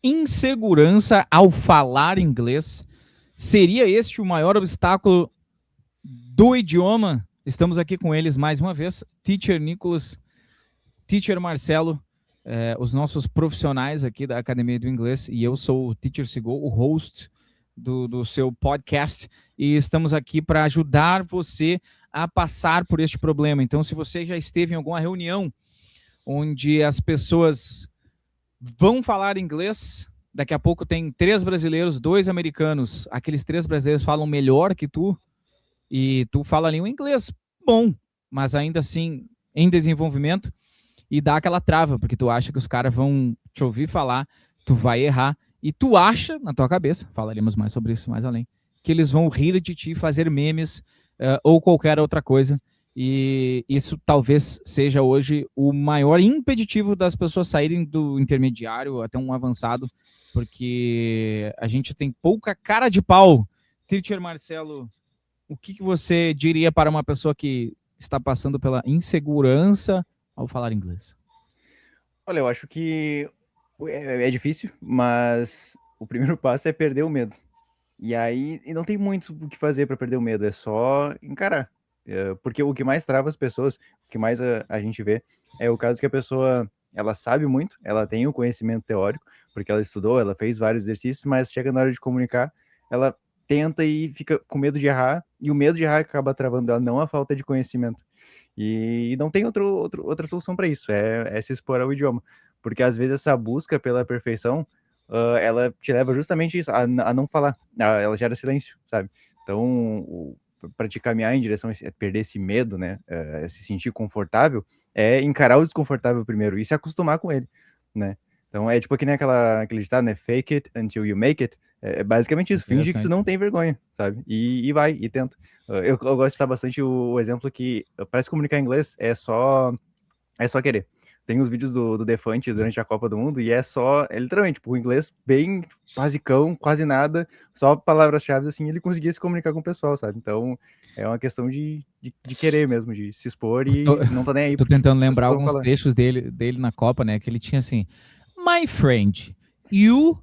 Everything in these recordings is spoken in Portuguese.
insegurança ao falar inglês. Seria este o maior obstáculo do idioma? Estamos aqui com eles mais uma vez, Teacher Nicolas, Teacher Marcelo, os nossos profissionais aqui da Academia do Inglês, e eu sou o Teacher Sigol, o host do seu podcast, e estamos aqui para ajudar você a passar por este problema. Então, se você já esteve em alguma reunião onde as pessoas vão falar inglês, daqui a pouco tem 3 brasileiros, 2 americanos, aqueles 3 brasileiros falam melhor que tu, e tu fala ali um inglês bom, mas ainda assim em desenvolvimento, e dá aquela trava, porque tu acha que os caras vão te ouvir falar, tu vai errar, e tu acha, na tua cabeça, falaremos mais sobre isso mais além, que eles vão rir de ti, fazer memes, ou qualquer outra coisa, e isso talvez seja hoje o maior impeditivo das pessoas saírem do intermediário até um avançado, porque a gente tem pouca cara de pau. Teacher Marcelo, o que você diria para uma pessoa que está passando pela insegurança ao falar inglês? Olha, eu acho que é difícil, mas o primeiro passo é perder o medo. E aí não tem muito o que fazer para perder o medo, é só encarar. Porque o que mais trava as pessoas, o que mais a gente vê, é o caso que a pessoa, ela sabe muito, ela tem o conhecimento teórico, porque ela estudou, ela fez vários exercícios, mas chega na hora de comunicar, ela tenta e fica com medo de errar, e o medo de errar acaba travando ela, não a falta de conhecimento. E não tem outra solução para isso, é se expor ao idioma. Porque às vezes essa busca pela perfeição, ela te leva justamente isso, a não falar, ela gera silêncio, sabe? Então, para te caminhar em direção a perder esse medo, né, se sentir confortável, é encarar o desconfortável primeiro e se acostumar com ele, né? Então é tipo que nem aquele ditado, né? Fake it until you make it. É basicamente isso, finge que tu não tem vergonha, sabe? E vai, e tenta. Eu gosto de citar bastante o exemplo que para se comunicar em inglês é só querer. Tem os vídeos do Defante durante a Copa do Mundo e é literalmente, tipo, o inglês bem basicão, quase nada, só palavras-chave assim, ele conseguia se comunicar com o pessoal, sabe? Então, é uma questão de querer mesmo, de se expor e não tá nem aí. Tô tentando as lembrar pessoas vão alguns falar. trechos dele na Copa, né? Que ele tinha assim: My friend, you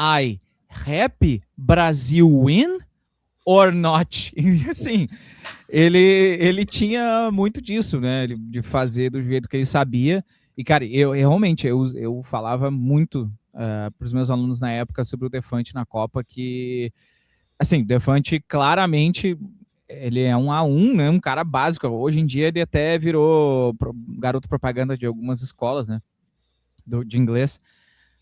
I happy Brazil win or not? E assim, ele tinha muito disso, né? De fazer do jeito que ele sabia. E, cara, eu realmente eu falava muito para os meus alunos na época sobre o Defante na Copa, que assim, o Defante claramente ele é um A1, né? Um cara básico. Hoje em dia ele até virou garoto propaganda de algumas escolas, né? De inglês.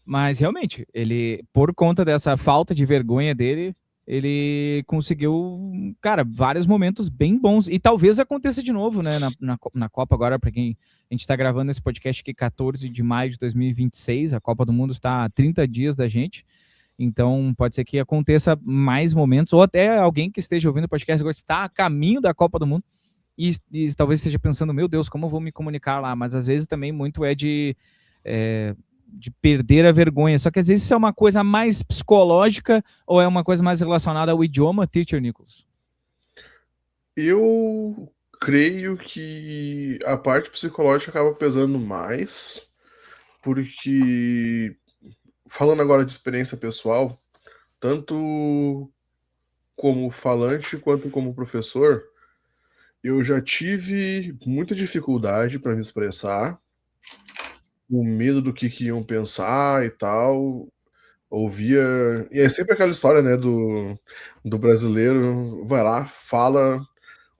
Mas realmente, ele, por conta dessa falta de vergonha dele, ele conseguiu, cara, vários momentos bem bons. E talvez aconteça de novo, né, na Copa agora, para quem a gente está gravando esse podcast aqui 14 de maio de 2026, a Copa do Mundo está a 30 dias da gente. Então, pode ser que aconteça mais momentos, ou até alguém que esteja ouvindo o podcast agora está a caminho da Copa do Mundo e talvez esteja pensando, meu Deus, como eu vou me comunicar lá? Mas às vezes também muito é de perder a vergonha. Só que às vezes isso é uma coisa mais psicológica ou é uma coisa mais relacionada ao idioma, Teacher Nichols? Eu creio que a parte psicológica acaba pesando mais, porque, falando agora de experiência pessoal, tanto como falante quanto como professor, eu já tive muita dificuldade para me expressar, o medo do que iam pensar e tal. Ouvia. E é sempre aquela história, né, do brasileiro vai lá, fala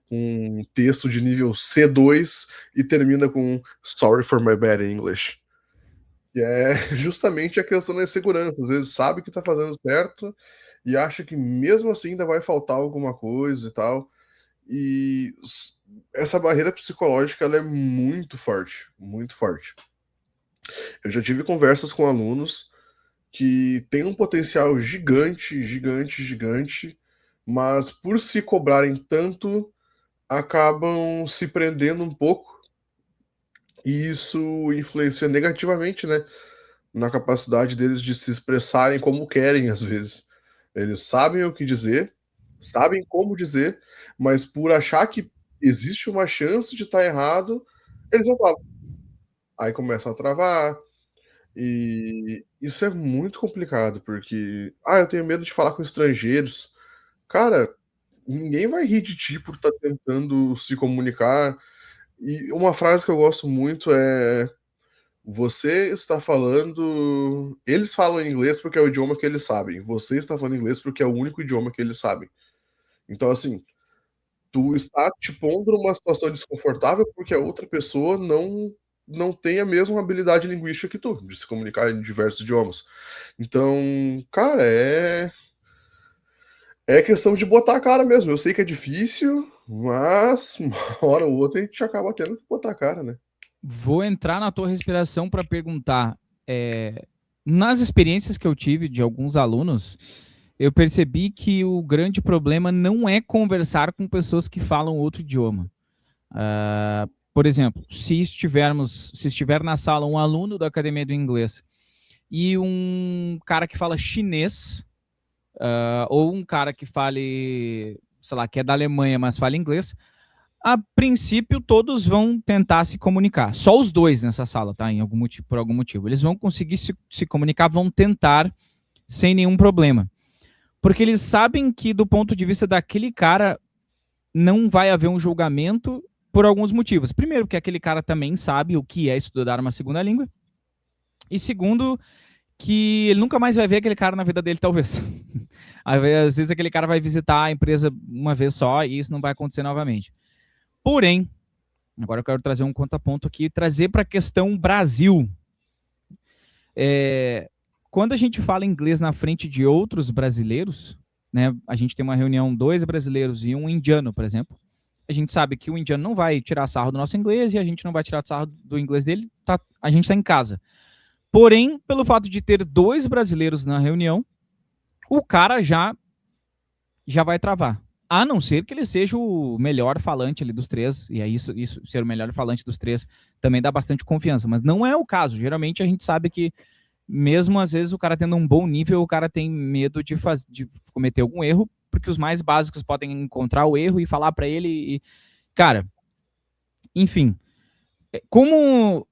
um texto de nível C2 e termina com Sorry for my bad English. E é justamente a questão da insegurança. Às vezes sabe que tá fazendo certo e acha que mesmo assim ainda vai faltar alguma coisa e tal. E essa barreira psicológica ela é muito forte, muito forte. Eu já tive conversas com alunos que têm um potencial gigante, gigante, gigante, mas por se cobrarem tanto, acabam se prendendo um pouco e isso influencia negativamente, né, na capacidade deles de se expressarem como querem às vezes. Eles sabem o que dizer, sabem como dizer, mas por achar que existe uma chance de estar errado, eles não falam. Aí começam a travar, E isso é muito complicado, porque, eu tenho medo de falar com estrangeiros. Cara, ninguém vai rir de ti por estar tentando se comunicar. E uma frase que eu gosto muito é: você está falando. Eles falam inglês porque é o idioma que eles sabem. Você está falando inglês porque é o único idioma que eles sabem. Então, assim, tu está te pondo numa situação desconfortável porque a outra pessoa não tem a mesma habilidade linguística que tu, de se comunicar em diversos idiomas. Então, cara, é questão de botar a cara mesmo. Eu sei que é difícil, mas uma hora ou outra a gente acaba tendo que botar a cara, né? Vou entrar na tua respiração para perguntar. Nas experiências que eu tive de alguns alunos, eu percebi que o grande problema não é conversar com pessoas que falam outro idioma. Por exemplo, se estiver na sala um aluno da Academia do Inglês e um cara que fala chinês, ou um cara que fale, sei lá, que é da Alemanha, mas fala inglês, a princípio todos vão tentar se comunicar. Só os dois nessa sala, tá? Por algum motivo. Eles vão conseguir se comunicar, vão tentar sem nenhum problema. Porque eles sabem que, do ponto de vista daquele cara, não vai haver um julgamento por alguns motivos. Primeiro, porque aquele cara também sabe o que é estudar uma segunda língua. E segundo, que ele nunca mais vai ver aquele cara na vida dele, talvez. Às vezes aquele cara vai visitar a empresa uma vez só e isso não vai acontecer novamente. Porém, agora eu quero trazer um contraponto aqui, trazer para a questão Brasil. Quando a gente fala inglês na frente de outros brasileiros, né, a gente tem uma reunião, 2 brasileiros e um indiano, por exemplo, a gente sabe que o indiano não vai tirar sarro do nosso inglês e a gente não vai tirar sarro do inglês dele, a gente está em casa. Porém, pelo fato de ter 2 brasileiros na reunião, o cara já vai travar. A não ser que ele seja o melhor falante ali dos 3, e aí isso ser o melhor falante dos 3 também dá bastante confiança, mas não é o caso. Geralmente a gente sabe que, mesmo às vezes, o cara tendo um bom nível, o cara tem medo de cometer algum erro, porque os mais básicos podem encontrar o erro e falar para ele. Cara, enfim, como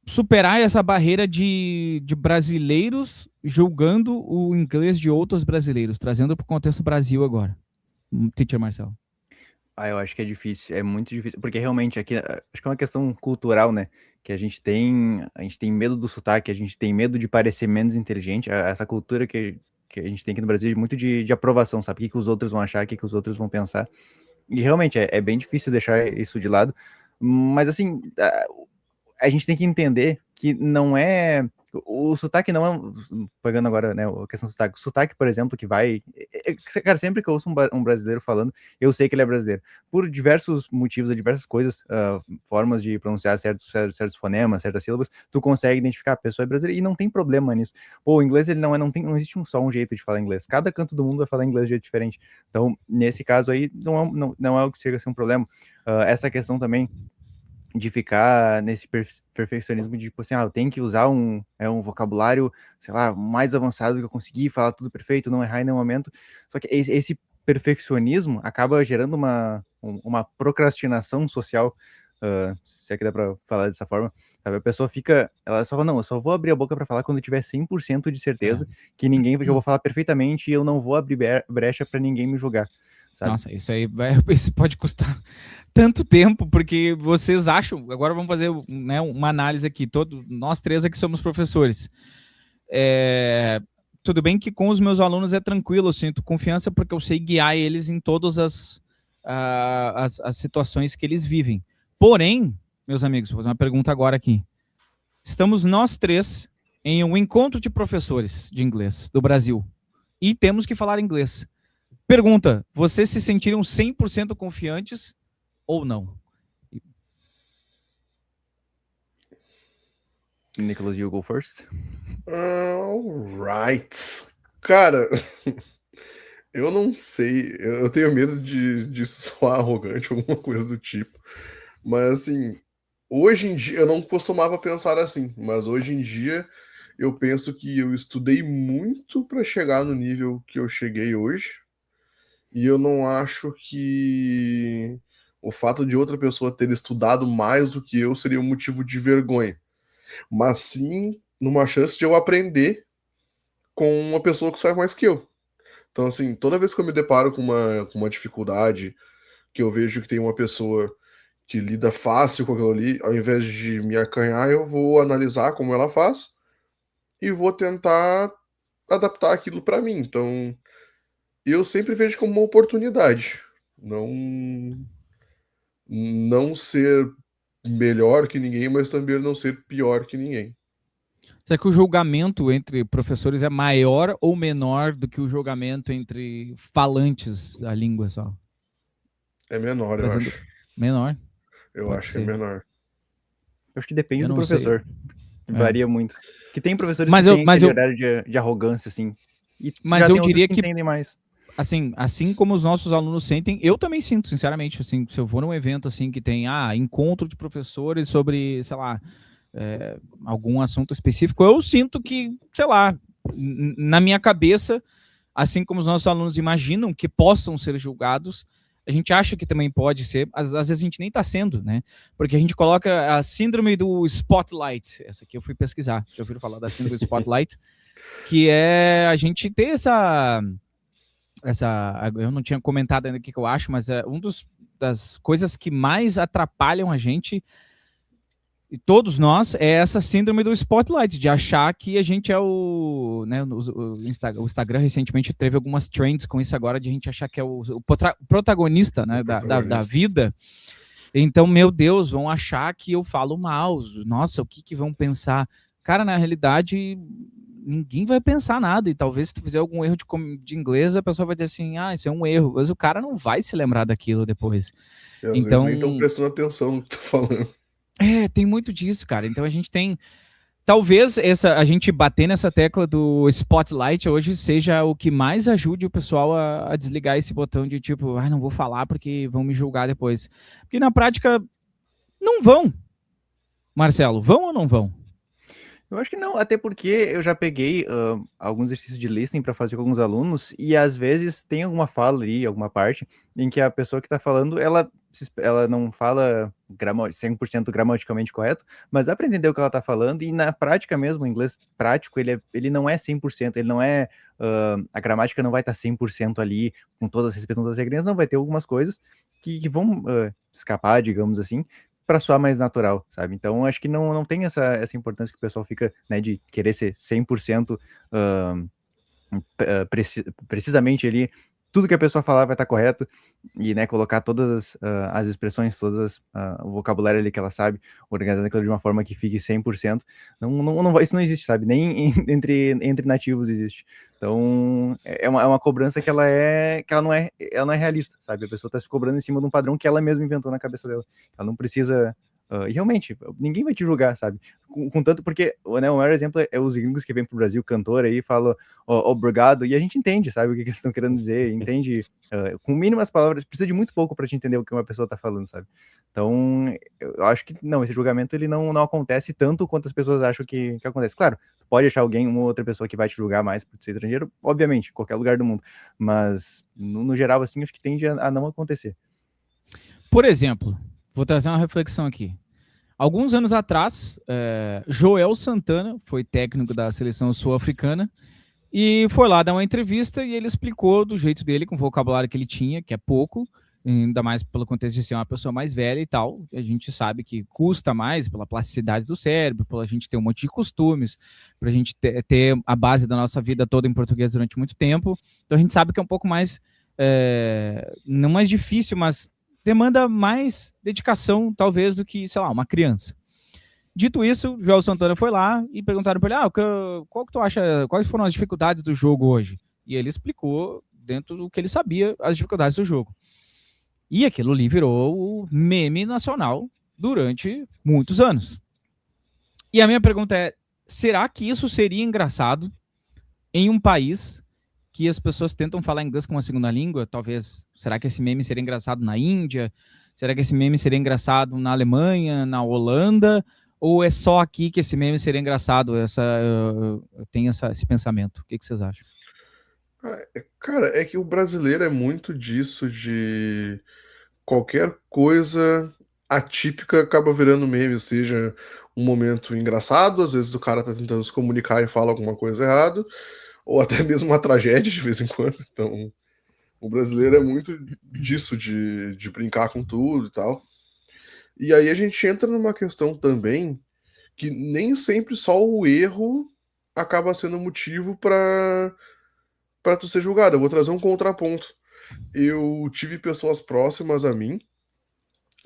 superar essa barreira de brasileiros julgando o inglês de outros brasileiros, trazendo para o contexto Brasil agora? Teacher Marcelo. Eu acho que é difícil, é muito difícil, porque realmente aqui, acho que é uma questão cultural, né, que a gente tem medo do sotaque, a gente tem medo de parecer menos inteligente, essa cultura que a gente tem aqui no Brasil é muito de aprovação, sabe, o que os outros vão achar, o que os outros vão pensar, e realmente é bem difícil deixar isso de lado, mas assim, a gente tem que entender que não é... O sotaque não é... Pegando agora, né, a questão do sotaque. O sotaque, por exemplo, que vai... Cara, sempre que eu ouço um brasileiro falando, eu sei que ele é brasileiro. Por diversos motivos, diversas coisas, formas de pronunciar certos fonemas, certas sílabas, tu consegue identificar a pessoa é brasileira e não tem problema nisso. Pô, o inglês, ele não existe só um jeito de falar inglês. Cada canto do mundo vai falar inglês de jeito diferente. Então, nesse caso aí, não é o que chega a ser um problema. Essa questão também de ficar nesse perfeccionismo de, tipo assim, eu tenho que usar um vocabulário, sei lá, mais avançado que eu conseguir, falar tudo perfeito, não errar em nenhum momento. Só que esse perfeccionismo acaba gerando uma procrastinação social, se é que dá pra falar dessa forma, sabe? A pessoa ela só fala, não, eu só vou abrir a boca pra falar quando eu tiver 100% de certeza que eu vou falar perfeitamente e eu não vou abrir brecha pra ninguém me julgar. Sabe? Nossa, isso aí isso pode custar tanto tempo, porque vocês acham... Agora vamos fazer, né, uma análise aqui. Nós 3 aqui somos professores. Tudo bem que com os meus alunos é tranquilo, eu sinto confiança porque eu sei guiar eles em todas as situações que eles vivem. Porém, meus amigos, vou fazer uma pergunta agora aqui. Estamos nós 3 em um encontro de professores de inglês do Brasil e temos que falar inglês. Pergunta, vocês se sentiriam 100% confiantes ou não? Nicholas, you go first. Alright. Cara, eu não sei. Eu tenho medo de soar arrogante ou alguma coisa do tipo. Mas, assim, hoje em dia, eu não costumava pensar assim, mas hoje em dia eu penso que eu estudei muito para chegar no nível que eu cheguei hoje. E eu não acho que o fato de outra pessoa ter estudado mais do que eu seria um motivo de vergonha. Mas sim numa chance de eu aprender com uma pessoa que sabe mais que eu. Então, assim, toda vez que eu me deparo com uma dificuldade, que eu vejo que tem uma pessoa que lida fácil com aquilo ali, ao invés de me acanhar, eu vou analisar como ela faz e vou tentar adaptar aquilo para mim. Então, eu sempre vejo como uma oportunidade, não não ser melhor que ninguém, mas também não ser pior que ninguém. Será que o julgamento entre professores é maior ou menor do que o julgamento entre falantes da língua só? É menor, eu Trazendo acho. menor, Eu pode acho que é ser. menor. Eu acho que depende Eu do não sei. professor. É. Varia muito. Que tem professores Mas que eu, têm mas aquele eu, horário de arrogância, assim. E mas já eu tem outros diria que que entendem mais. assim como os nossos alunos sentem, eu também sinto, sinceramente, assim, se eu vou num evento assim que tem encontro de professores sobre, sei lá, algum assunto específico, eu sinto que, sei lá, na minha cabeça, assim como os nossos alunos imaginam que possam ser julgados, a gente acha que também pode ser, às vezes a gente nem está sendo, né? Porque a gente coloca a síndrome do spotlight. Essa aqui eu fui pesquisar. Já ouviram falar da síndrome do spotlight? Que é a gente ter eu não tinha comentado ainda o que eu acho, mas é das coisas que mais atrapalham a gente e todos nós é essa síndrome do spotlight, de achar que a gente é o Instagram recentemente teve algumas trends com isso agora, de a gente achar que é o protagonista, né, da vida. Então, meu Deus, vão achar que eu falo mal. Nossa, o que vão pensar? Cara, na realidade, ninguém vai pensar nada. E talvez se tu fizer algum erro de inglês, a pessoa vai dizer assim, isso é um erro. Mas o cara não vai se lembrar daquilo depois. E às vezes Então, nem estão prestando atenção no que tu tá falando. tem muito disso, cara. Então a gente tem. Talvez a gente bater nessa tecla do spotlight hoje seja o que mais ajude o pessoal a desligar esse botão de tipo, não vou falar porque vão me julgar depois. Porque na prática, não vão. Marcelo, vão ou não vão? Eu acho que não, até porque eu já peguei alguns exercícios de listening para fazer com alguns alunos e às vezes tem alguma fala ali, alguma parte, em que a pessoa que está falando, ela não fala 100% gramaticalmente correto, mas dá para entender o que ela está falando e na prática mesmo, o inglês prático, ele não é 100%, ele não é, a gramática não vai estar 100% ali, com todas, respeitando todas as regras, não vai ter algumas coisas que vão escapar, digamos assim, para soar mais natural, sabe? Então, acho que não tem essa importância que o pessoal fica, né, de querer ser 100% precisamente ali, tudo que a pessoa falar vai estar correto, e, né, colocar todas as expressões, o vocabulário ali que ela sabe, organizando aquilo de uma forma que fique 100%, isso não existe, sabe? Nem entre nativos existe. Então, é uma cobrança que ela não é realista, sabe? A pessoa está se cobrando em cima de um padrão que ela mesma inventou na cabeça dela. Ela não precisa... e realmente, ninguém vai te julgar, sabe? Contanto, porque, né, o maior exemplo é os gringos que vêm pro Brasil, cantor aí, falam obrigado, e a gente entende, sabe, o que eles estão querendo dizer, entende, com mínimas palavras, precisa de muito pouco para te entender o que uma pessoa tá falando, sabe? Então, eu acho que, não, esse julgamento, ele não acontece tanto quanto as pessoas acham que acontece. Claro, pode achar uma outra pessoa que vai te julgar mais por ser estrangeiro, obviamente, em qualquer lugar do mundo, mas, no geral, assim, acho que tende a não acontecer. Por exemplo, vou trazer uma reflexão aqui. Alguns anos atrás, Joel Santana foi técnico da seleção sul-africana e foi lá dar uma entrevista e ele explicou do jeito dele, com o vocabulário que ele tinha, que é pouco, ainda mais pelo contexto de ser uma pessoa mais velha e tal. A gente sabe que custa mais pela plasticidade do cérebro, pela gente ter um monte de costumes, para a gente ter a base da nossa vida toda em português durante muito tempo. Então a gente sabe que é um pouco mais, não mais difícil, mas demanda mais dedicação, talvez, do que, sei lá, uma criança. Dito isso, o Joel Santana foi lá e perguntaram para ele, qual que tu acha, quais foram as dificuldades do jogo hoje? E ele explicou, dentro do que ele sabia, as dificuldades do jogo. E aquilo ali virou o meme nacional durante muitos anos. E a minha pergunta é, será que isso seria engraçado em um país que as pessoas tentam falar inglês como uma segunda língua? Talvez, será que esse meme seria engraçado na Índia? Será que esse meme seria engraçado na Alemanha, na Holanda? Ou é só aqui que esse meme seria engraçado? Eu tenho esse pensamento. O que vocês acham? Cara, é que o brasileiro é muito disso de qualquer coisa atípica acaba virando meme, seja um momento engraçado, às vezes o cara tá tentando se comunicar e fala alguma coisa errada, ou até mesmo uma tragédia de vez em quando. Então, o brasileiro é muito disso, de brincar com tudo e tal. E aí a gente entra numa questão também que nem sempre só o erro acaba sendo motivo para tu ser julgado. Eu vou trazer um contraponto. Eu tive pessoas próximas a mim,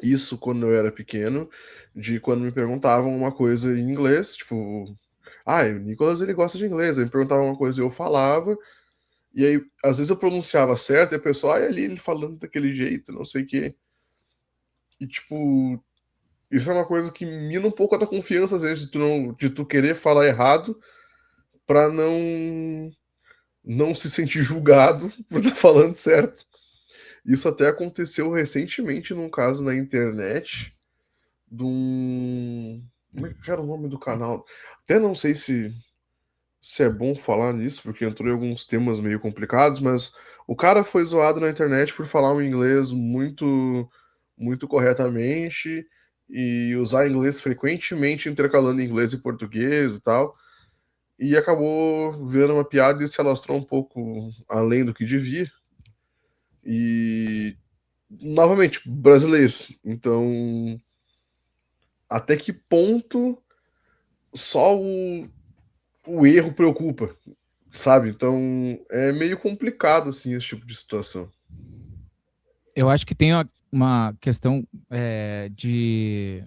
isso quando eu era pequeno, de quando me perguntavam uma coisa em inglês, tipo, o Nicolas ele gosta de inglês, aí me perguntavam uma coisa e eu falava, e aí às vezes eu pronunciava certo e a pessoa, ali ele falando daquele jeito, não sei o quê. E tipo, isso é uma coisa que mina um pouco a tua confiança, às vezes, de tu querer falar errado pra não se sentir julgado por estar falando certo. Isso até aconteceu recentemente num caso na internet de um. Como é que era o nome do canal? Até não sei se é bom falar nisso, porque entrou em alguns temas meio complicados, mas o cara foi zoado na internet por falar um inglês muito corretamente e usar inglês frequentemente, intercalando inglês e português e tal. E acabou vendo uma piada e se alastrou um pouco além do que devia. E, novamente, brasileiros. Então, até que ponto só o erro preocupa, sabe? Então, é meio complicado, assim, esse tipo de situação. Eu acho que tem uma questão de.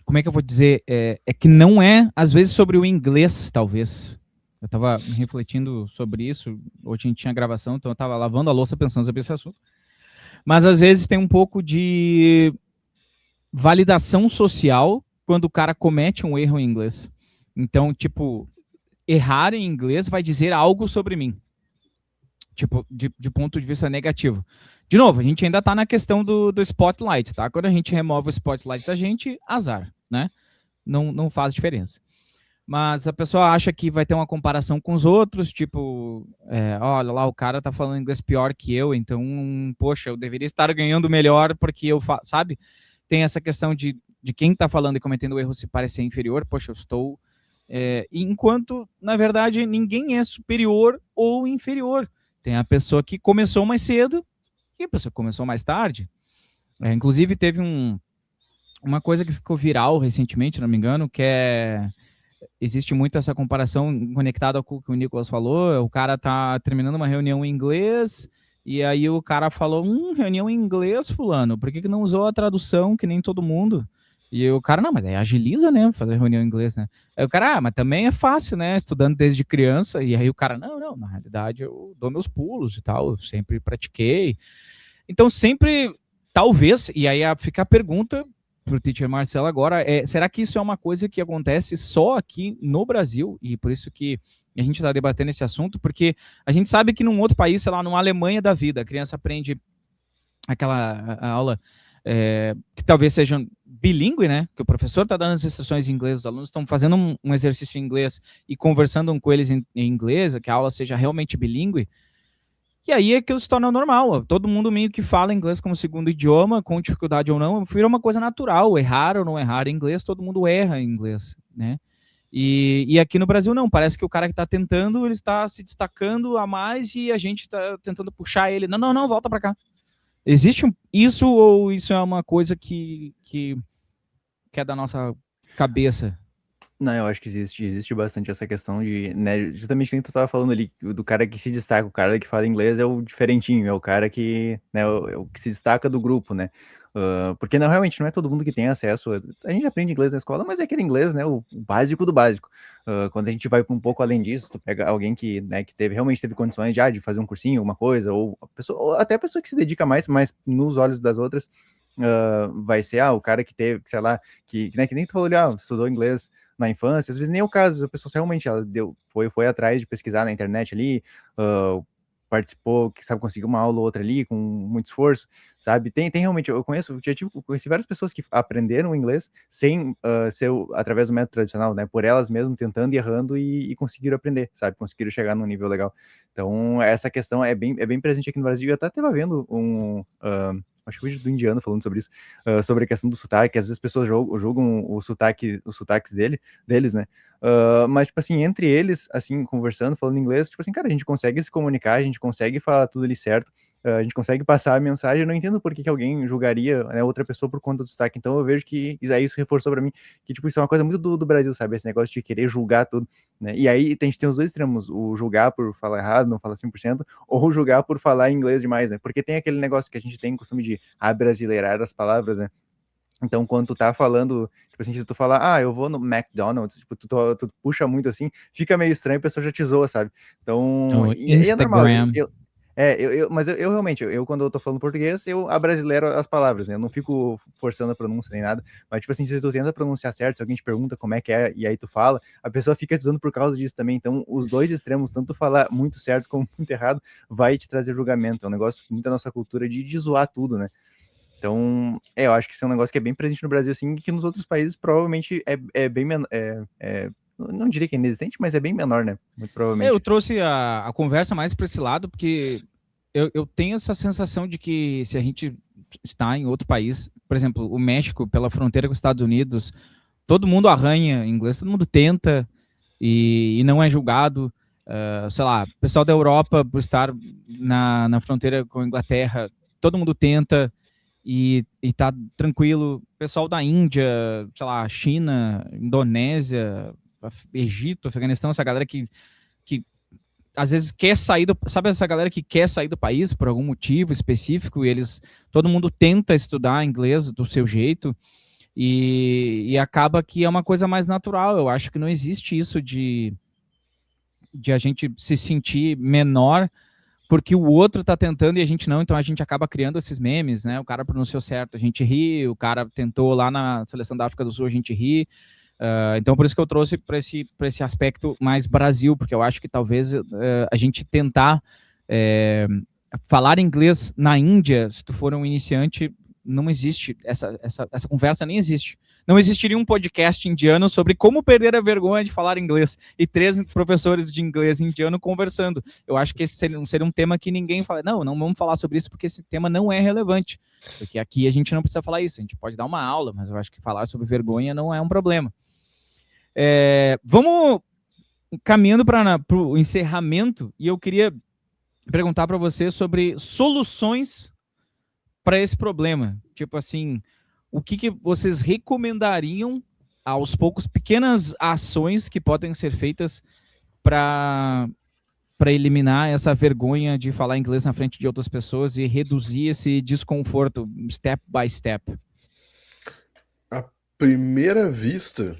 Como é que eu vou dizer? É que não é, às vezes, sobre o inglês, talvez. Eu estava refletindo sobre isso. Hoje a gente tinha gravação, então eu estava lavando a louça pensando sobre esse assunto. Mas às vezes tem um pouco de validação social quando o cara comete um erro em inglês. Então, tipo, errar em inglês vai dizer algo sobre mim. Tipo, de ponto de vista negativo. De novo, a gente ainda tá na questão do spotlight, tá? Quando a gente remove o spotlight da gente, azar, né? Não faz diferença. Mas a pessoa acha que vai ter uma comparação com os outros, tipo, olha lá, o cara tá falando inglês pior que eu, então, poxa, eu deveria estar ganhando melhor porque eu faço, sabe? Tem essa questão de quem tá falando e cometendo o erro se parecer inferior, poxa, eu estou. Enquanto, na verdade, ninguém é superior ou inferior. Tem a pessoa que começou mais cedo e a pessoa que começou mais tarde. Inclusive, teve uma coisa que ficou viral recentemente, se não me engano, que existe muito essa comparação conectada com o que o Nicolas falou. O cara tá terminando uma reunião em inglês e aí o cara falou, reunião em inglês, fulano, por que não usou a tradução que nem todo mundo? E o cara, não, mas aí agiliza, né, fazer reunião em inglês, né? Aí o cara, mas também é fácil, né, estudando desde criança. E aí o cara, não, na realidade eu dou meus pulos e tal, eu sempre pratiquei. Então sempre, talvez, e aí fica a pergunta para o teacher Marcelo agora, será que isso é uma coisa que acontece só aqui no Brasil? E por isso que a gente está debatendo esse assunto, porque a gente sabe que num outro país, sei lá, numa Alemanha da vida, a criança aprende aquela aula que talvez seja bilíngue, né? Que o professor está dando as instruções em inglês, os alunos estão fazendo um exercício em inglês e conversando com eles em inglês, que a aula seja realmente bilíngue. E aí aquilo se torna normal. Todo mundo meio que fala inglês como segundo idioma, com dificuldade ou não, vira uma coisa natural. Errar ou não errar em inglês, todo mundo erra em inglês, né? E aqui no Brasil não, parece que o cara que está tentando, ele está se destacando a mais e a gente está tentando puxar ele. Não, volta para cá. Existe isso ou isso é uma coisa que é da nossa cabeça? Não, eu acho que existe bastante essa questão de, né, justamente nem tu tava falando ali, do cara que se destaca, o cara que fala inglês é o diferentinho, é o cara que, né, é o que se destaca do grupo, né, porque não, realmente não é todo mundo que tem acesso, a gente aprende inglês na escola, mas é aquele inglês, né, o básico do básico. Quando a gente vai um pouco além disso, tu pega alguém que, né, que realmente teve condições de fazer um cursinho, alguma coisa, ou até a pessoa que se dedica mais nos olhos das outras, vai ser, o cara que teve, sei lá, né, que nem tu falou ali, estudou inglês na infância, às vezes nem é o caso, a pessoa realmente ela foi atrás de pesquisar na internet ali, participou, que sabe, conseguiu uma aula ou outra ali, com muito esforço, sabe, tem realmente, eu conheci várias pessoas que aprenderam inglês sem ser através do método tradicional, né, por elas mesmas, tentando e errando e conseguiram aprender, sabe, conseguiram chegar num nível legal. Então, essa questão é bem presente aqui no Brasil, eu até estava vendo acho que foi do indiano falando sobre isso, sobre a questão do sotaque, às vezes as pessoas julgam os sotaques deles, né? Mas, tipo assim, entre eles, assim, conversando, falando inglês, tipo assim, cara, a gente consegue se comunicar, a gente consegue falar tudo ali certo, a gente consegue passar a mensagem. Eu não entendo por que alguém julgaria, né, outra pessoa por conta do sotaque. Então eu vejo que isso reforçou pra mim que, tipo, isso é uma coisa muito do Brasil, sabe? Esse negócio de querer julgar tudo, né? E aí a gente tem os dois extremos, o julgar por falar errado, não falar 100%, ou julgar por falar inglês demais, né? Porque tem aquele negócio que a gente tem o costume de abrasileirar as palavras, né? Então, quando tu tá falando, tipo assim, se tu falar, eu vou no McDonald's, tipo, tu puxa muito assim, fica meio estranho, a pessoa já te zoa, sabe? Então, O e é normal, Instagram. mas eu realmente, quando eu tô falando português, eu abrasileiro as palavras, né? Eu não fico forçando a pronúncia nem nada, mas, tipo assim, se tu tenta pronunciar certo, se alguém te pergunta como é que é, e aí tu fala, a pessoa fica te zoando por causa disso também. Então, os dois extremos, tanto falar muito certo como muito errado, vai te trazer julgamento. É um negócio muito da nossa cultura de zoar tudo, né? Então, eu acho que isso é um negócio que é bem presente no Brasil, assim, que nos outros países provavelmente é bem menor. Não diria que é inexistente, mas é bem menor, né? Muito provavelmente. Eu trouxe a conversa mais para esse lado, porque eu tenho essa sensação de que se a gente está em outro país, por exemplo, o México, pela fronteira com os Estados Unidos, todo mundo arranha inglês, todo mundo tenta e não é julgado. Sei lá, o pessoal da Europa, por estar na fronteira com a Inglaterra, todo mundo tenta e tá tranquilo. O pessoal da Índia, sei lá, China, Indonésia, Egito, Afeganistão, essa galera que às vezes quer sair sabe essa galera que quer sair do país por algum motivo específico e todo mundo tenta estudar inglês do seu jeito e acaba que é uma coisa mais natural. Eu acho que não existe isso de a gente se sentir menor porque o outro tá tentando e a gente não, então a gente acaba criando esses memes, né? O cara pronunciou certo, a gente ri, o cara tentou lá na seleção da África do Sul, a gente ri. Então por isso que eu trouxe para esse aspecto mais Brasil, porque eu acho que talvez a gente tentar falar inglês na Índia, se tu for um iniciante, não existe, essa conversa nem existe. Não existiria um podcast indiano sobre como perder a vergonha de falar inglês e 3 professores de inglês indiano conversando. Eu acho que esse seria um tema que ninguém fala. Não vamos falar sobre isso porque esse tema não é relevante. Porque aqui a gente não precisa falar isso. A gente pode dar uma aula, mas eu acho que falar sobre vergonha não é um problema. Vamos caminhando para o encerramento e eu queria perguntar para você sobre soluções para esse problema. Tipo assim, o que vocês recomendariam aos poucos, pequenas ações que podem ser feitas para eliminar essa vergonha de falar inglês na frente de outras pessoas e reduzir esse desconforto step by step? À primeira vista,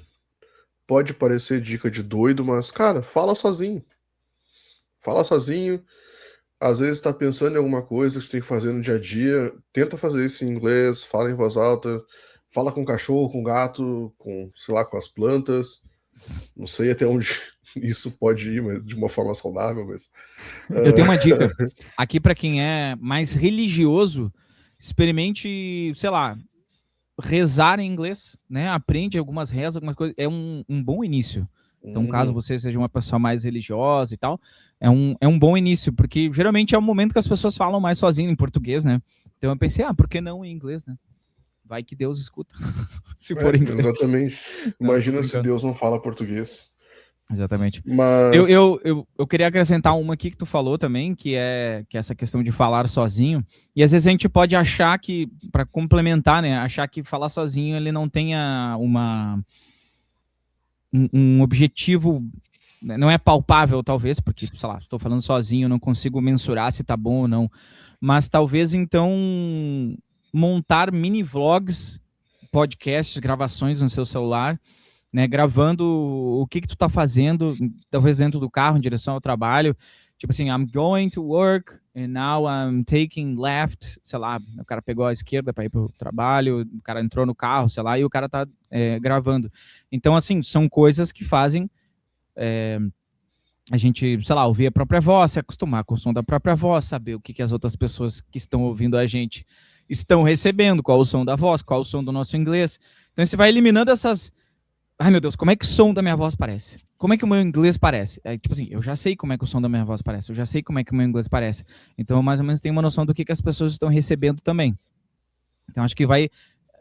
pode parecer dica de doido, mas, cara, fala sozinho. Fala sozinho. Às vezes tá pensando em alguma coisa que tem que fazer no dia a dia, tenta fazer isso em inglês, fala em voz alta, fala com o cachorro, com o gato, sei lá, com as plantas. Não sei até onde isso pode ir, mas de uma forma saudável, mas... Eu tenho uma dica. Aqui para quem é mais religioso, experimente, sei lá, rezar em inglês, né? Aprende algumas rezas, algumas coisas. É um bom início. Então, caso você seja uma pessoa mais religiosa e tal, é um bom início, porque geralmente é o momento que as pessoas falam mais sozinho em português, né? Então eu pensei, por que não em inglês, né? Vai que Deus escuta, se for em inglês. Exatamente. Imagina se Deus não fala português. Exatamente. Mas... Eu queria acrescentar uma aqui que tu falou também, que é essa questão de falar sozinho. E às vezes a gente pode achar que, para complementar, né? Achar que falar sozinho ele não tenha um objetivo, não é palpável talvez, porque, sei lá, estou falando sozinho, não consigo mensurar se tá bom ou não, mas talvez então montar mini vlogs, podcasts, gravações no seu celular, né, gravando o que tu tá fazendo, talvez dentro do carro, em direção ao trabalho, tipo assim, I'm going to work and now I'm taking left, sei lá, o cara pegou a esquerda para ir pro trabalho, o cara entrou no carro, sei lá, e o cara tá gravando. Então, assim, são coisas que fazem a gente, sei lá, ouvir a própria voz, se acostumar com o som da própria voz, saber o que as outras pessoas que estão ouvindo a gente estão recebendo, qual o som da voz, qual o som do nosso inglês. Então, você vai eliminando essas... Ai, meu Deus, como é que o som da minha voz parece? Como é que o meu inglês parece? Tipo assim, eu já sei como é que o som da minha voz parece, eu já sei como é que o meu inglês parece. Então, eu mais ou menos tenho uma noção do que as pessoas estão recebendo também. Então acho que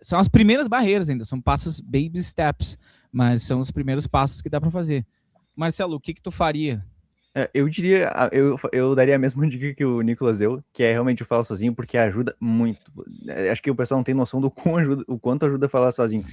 são as primeiras barreiras ainda, são passos baby steps, mas são os primeiros passos que dá para fazer. Marcelo, o que tu faria? Eu diria, eu daria a mesma dica que o Nicolas deu, que é realmente o falar sozinho, porque ajuda muito. Acho que o pessoal não tem noção do o quanto ajuda a falar sozinho.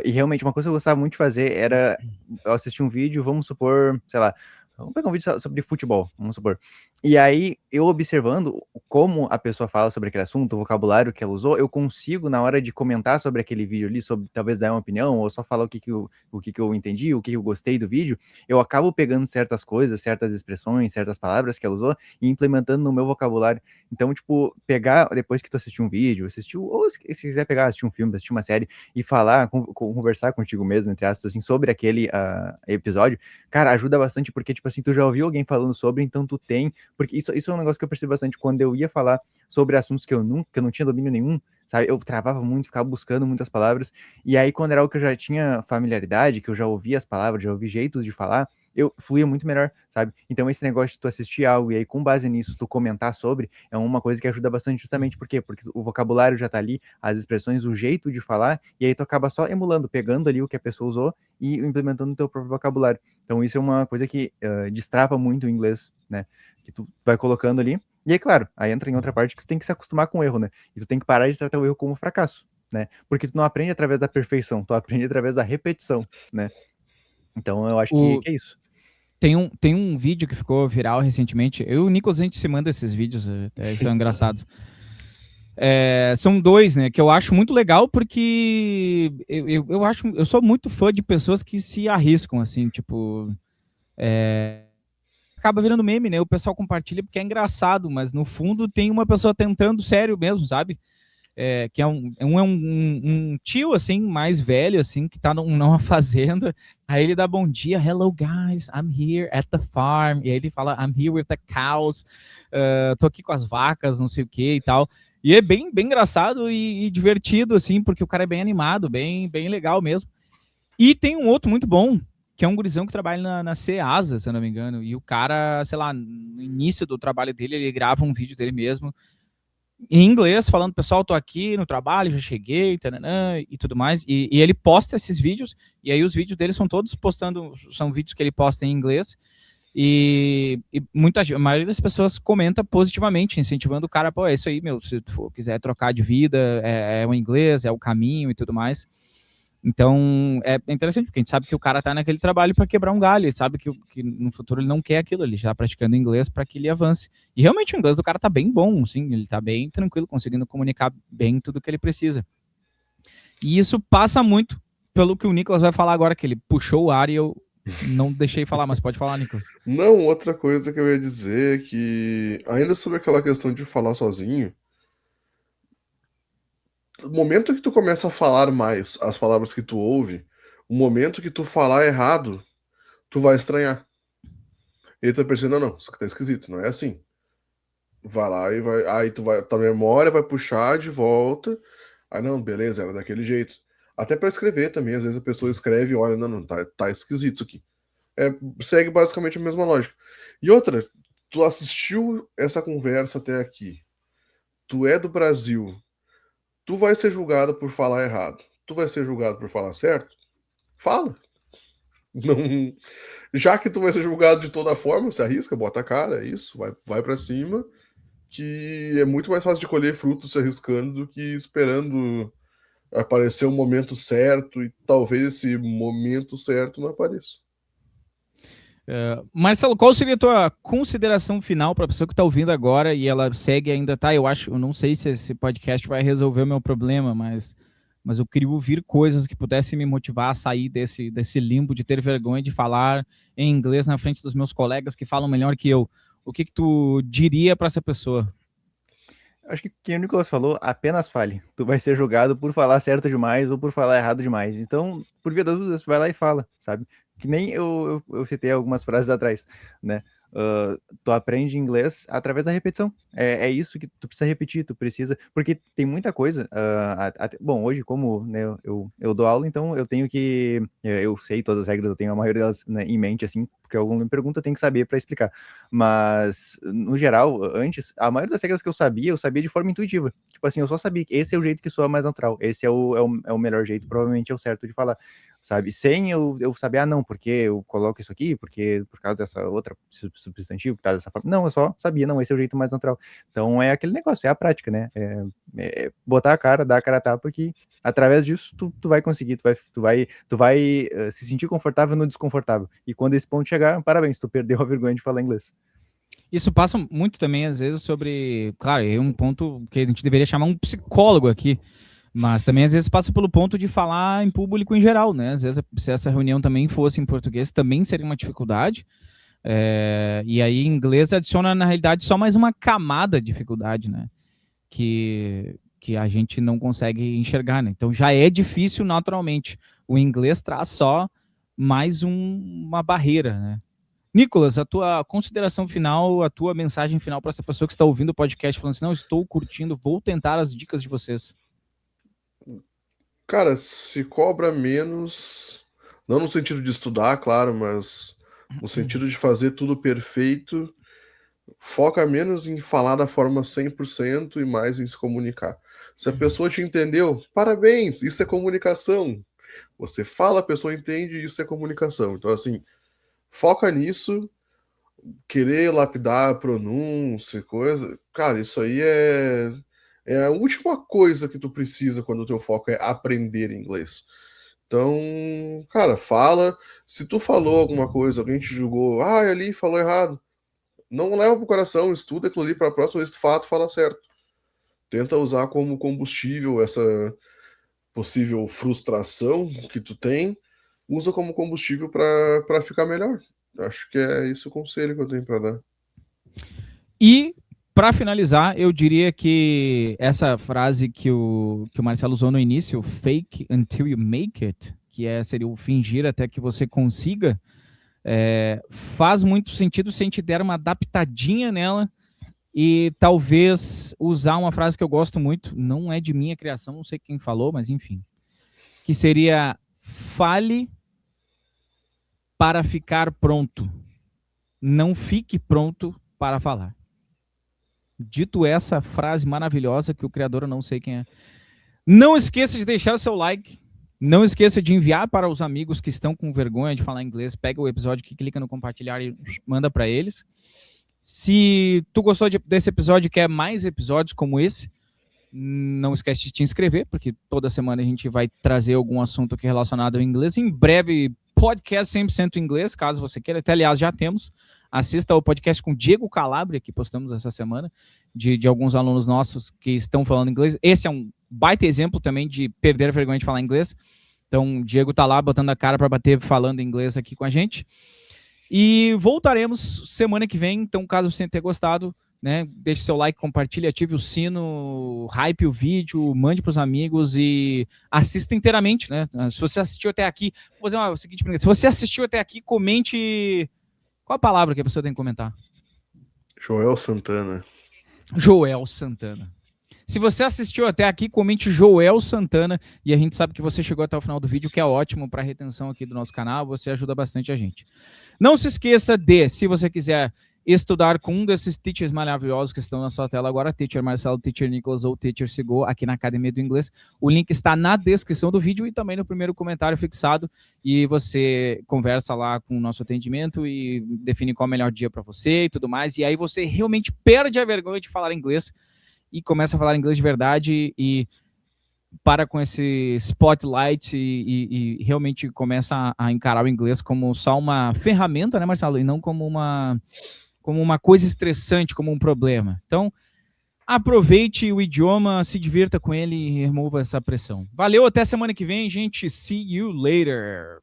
E realmente, uma coisa que eu gostava muito de fazer era eu assistir um vídeo, vamos supor, sei lá, vamos pegar um vídeo sobre futebol, vamos supor. E aí, eu observando como a pessoa fala sobre aquele assunto, o vocabulário que ela usou, eu consigo, na hora de comentar sobre aquele vídeo ali, sobre talvez dar uma opinião, ou só falar o que eu entendi, o que eu gostei do vídeo, eu acabo pegando certas coisas, certas expressões, certas palavras que ela usou e implementando no meu vocabulário. Então, tipo, pegar depois que tu assistiu um vídeo, ou se quiser pegar, assistir um filme, assistir uma série e falar, conversar contigo mesmo, entre aspas, assim, sobre aquele episódio, cara, ajuda bastante porque, tipo assim, tu já ouviu alguém falando sobre, então tu tem, porque isso é um negócio que eu percebi bastante quando eu ia falar sobre assuntos que eu não tinha domínio nenhum, sabe? Eu travava muito, ficava buscando muitas palavras, e aí quando era algo que eu já tinha familiaridade, que eu já ouvia as palavras, já ouvi jeitos de falar, eu fluía muito melhor, sabe? Então esse negócio de tu assistir algo e aí com base nisso tu comentar sobre, é uma coisa que ajuda bastante justamente por quê? Porque o vocabulário já tá ali, as expressões, o jeito de falar, e aí tu acaba só emulando, pegando ali o que a pessoa usou e implementando no teu próprio vocabulário. Então isso é uma coisa que destrava muito o inglês, né? Que tu vai colocando ali. E aí, claro, aí entra em outra parte que tu tem que se acostumar com o erro, né? E tu tem que parar de tratar o erro como fracasso, né? Porque tu não aprende através da perfeição, tu aprende através da repetição, né? Então eu acho que é isso. Tem um vídeo que ficou viral recentemente. Eu e o Nicolas, a gente se manda esses vídeos, até são engraçados. São dois, né? Que eu acho muito legal porque eu sou muito fã de pessoas que se arriscam, assim, tipo. Acaba virando meme, né? O pessoal compartilha porque é engraçado, mas no fundo tem uma pessoa tentando sério mesmo, sabe? Que é um tio, assim, mais velho, assim, que tá numa fazenda, aí ele dá bom dia, hello guys, I'm here at the farm, e aí ele fala, I'm here with the cows, tô aqui com as vacas, não sei o que e tal, e é bem engraçado e divertido, assim, porque o cara é bem animado, bem legal mesmo. E tem um outro muito bom, que é um gurizão que trabalha na Ceasa, se eu não me engano, e o cara, sei lá, no início do trabalho dele, ele grava um vídeo dele mesmo, em inglês, falando, pessoal, tô aqui no trabalho, já cheguei, taranã, e tudo mais, e ele posta esses vídeos, e aí os vídeos dele são todos são vídeos que ele posta em inglês, e a maioria das pessoas comenta positivamente, incentivando o cara, pô, é isso aí, meu, se tu quiser trocar de vida, é o inglês, é o caminho e tudo mais. Então, é interessante, porque a gente sabe que o cara tá naquele trabalho para quebrar um galho, ele sabe que no futuro ele não quer aquilo, ele já tá praticando inglês para que ele avance. E realmente o inglês do cara tá bem bom, assim, ele tá bem tranquilo, conseguindo comunicar bem tudo que ele precisa. E isso passa muito pelo que o Nicolas vai falar agora, que ele puxou o ar e eu não deixei falar, mas pode falar, Nicolas. Não, outra coisa que eu ia dizer é que, ainda sobre aquela questão de falar sozinho, o momento que tu começa a falar mais as palavras que tu ouve, o momento que tu falar errado, tu vai estranhar. E aí tu vai perceber, não, isso aqui tá esquisito, não é assim. Vai lá e vai. Aí tua memória vai puxar de volta. Aí não, beleza, era daquele jeito. Até pra escrever também, às vezes a pessoa escreve e olha, não, tá esquisito isso aqui. Segue basicamente a mesma lógica. E outra, tu assistiu essa conversa até aqui. Tu é do Brasil. Tu vai ser julgado por falar errado. Tu vai ser julgado por falar certo? Fala. Não, já que tu vai ser julgado de toda forma, se arrisca, bota a cara, é isso, vai para cima, que é muito mais fácil de colher frutos se arriscando do que esperando aparecer o momento certo e talvez esse momento certo não apareça. Marcelo, qual seria a tua consideração final para a pessoa que está ouvindo agora e ela segue ainda, tá? Eu não sei se esse podcast vai resolver o meu problema, mas eu queria ouvir coisas que pudessem me motivar a sair desse limbo de ter vergonha de falar em inglês na frente dos meus colegas que falam melhor que eu. O que tu diria para essa pessoa? Acho que quem o Nicolas falou, apenas fale. Tu vai ser julgado por falar certo demais ou por falar errado demais. Então, por via das dúvidas, vai lá e fala, sabe? Que nem eu citei algumas frases atrás, né? tu aprende inglês através da repetição. É isso que tu precisa repetir, tu precisa... Porque tem muita coisa... bom, hoje, como, né, eu dou aula, então eu tenho que... Eu sei todas as regras, eu tenho a maioria delas, né, em mente, assim, porque algum me pergunta, eu tenho que saber para explicar. Mas, no geral, antes, a maioria das regras que eu sabia de forma intuitiva. Tipo assim, eu só sabia que esse é o jeito que soa mais natural, esse é o melhor jeito, provavelmente é o certo de falar, sabe? Sem eu saber, não, porque eu coloco isso aqui, porque por causa dessa outra substantivo que tá dessa forma. Não, eu só sabia, não, esse é o jeito mais natural. Então é aquele negócio, é a prática, né? Botar a cara, dar a cara a tapa, que através disso tu vai conseguir, tu vai se sentir confortável no desconfortável. E quando esse ponto chegar, parabéns, tu perdeu a vergonha de falar inglês. Isso passa muito também, às vezes, sobre... Claro, é um ponto que a gente deveria chamar um psicólogo aqui, mas também, às vezes, passa pelo ponto de falar em público em geral, né? Às vezes, se essa reunião também fosse em português, também seria uma dificuldade. E aí, inglês adiciona, na realidade, só mais uma camada de dificuldade, né? Que a gente não consegue enxergar, né? Então, já é difícil naturalmente. O inglês traz só mais uma barreira, né? Nicolas, a tua consideração final, a tua mensagem final para essa pessoa que está ouvindo o podcast falando assim, não, estou curtindo, vou tentar as dicas de vocês. Cara, se cobra menos, não no sentido de estudar, claro, mas no sentido de fazer tudo perfeito, foca menos em falar da forma 100% e mais em se comunicar. Se a pessoa te entendeu, parabéns, isso é comunicação. Você fala, a pessoa entende, isso é comunicação. Então, assim, foca nisso, querer lapidar a pronúncia, coisa, cara, isso aí é a última coisa que tu precisa quando o teu foco é aprender inglês. Então, cara, fala. Se tu falou alguma coisa, alguém te julgou, ali falou errado. Não leva pro coração, estuda aquilo ali pra próxima vez que tu fala certo. Tenta usar como combustível essa possível frustração que tu tem, usa como combustível pra ficar melhor. Acho que é esse o conselho que eu tenho pra dar. E, para finalizar, eu diria que essa frase que o Marcelo usou no início, fake until you make it, que seria o fingir até que você consiga, faz muito sentido se a gente der uma adaptadinha nela e talvez usar uma frase que eu gosto muito, não é de minha criação, não sei quem falou, mas enfim, que seria fale para ficar pronto, não fique pronto para falar. Dito essa frase maravilhosa que o criador eu não sei quem é, não esqueça de deixar o seu like, não esqueça de enviar para os amigos que estão com vergonha de falar inglês, pega o episódio que clica no compartilhar e manda para eles. Se tu gostou desse episódio e quer mais episódios como esse, não esquece de te inscrever, porque toda semana a gente vai trazer algum assunto aqui relacionado ao inglês. Em breve, podcast 100% inglês, caso você queira. Até, aliás, já temos. Assista ao podcast com Diego Calabria, que postamos essa semana, de alguns alunos nossos que estão falando inglês. Esse é um baita exemplo também de perder a vergonha de falar inglês. Então, o Diego tá lá botando a cara para bater falando inglês aqui com a gente. E voltaremos semana que vem. Então, caso você tenha gostado, né, deixe seu like, compartilhe, ative o sino, hype o vídeo, mande para os amigos e assista inteiramente, né? Se você assistiu até aqui, vou fazer uma seguinte pergunta. Se você assistiu até aqui, comente. Qual a palavra que a pessoa tem que comentar? Joel Santana. Joel Santana. Se você assistiu até aqui, comente Joel Santana e a gente sabe que você chegou até o final do vídeo, que é ótimo para a retenção aqui do nosso canal, você ajuda bastante a gente. Não se esqueça de, se você quiser estudar com um desses teachers maravilhosos que estão na sua tela agora, Teacher Marcelo, Teacher Nicolas ou Teacher Sigo, aqui na Academia do Inglês. O link está na descrição do vídeo e também no primeiro comentário fixado. E você conversa lá com o nosso atendimento e define qual é o melhor dia para você e tudo mais. E aí você realmente perde a vergonha de falar inglês e começa a falar inglês de verdade e para com esse spotlight e realmente começa a encarar o inglês como só uma ferramenta, né, Marcelo? E não como uma coisa estressante, como um problema. Então, aproveite o idioma, se divirta com ele e remova essa pressão. Valeu, até semana que vem, gente. See you later.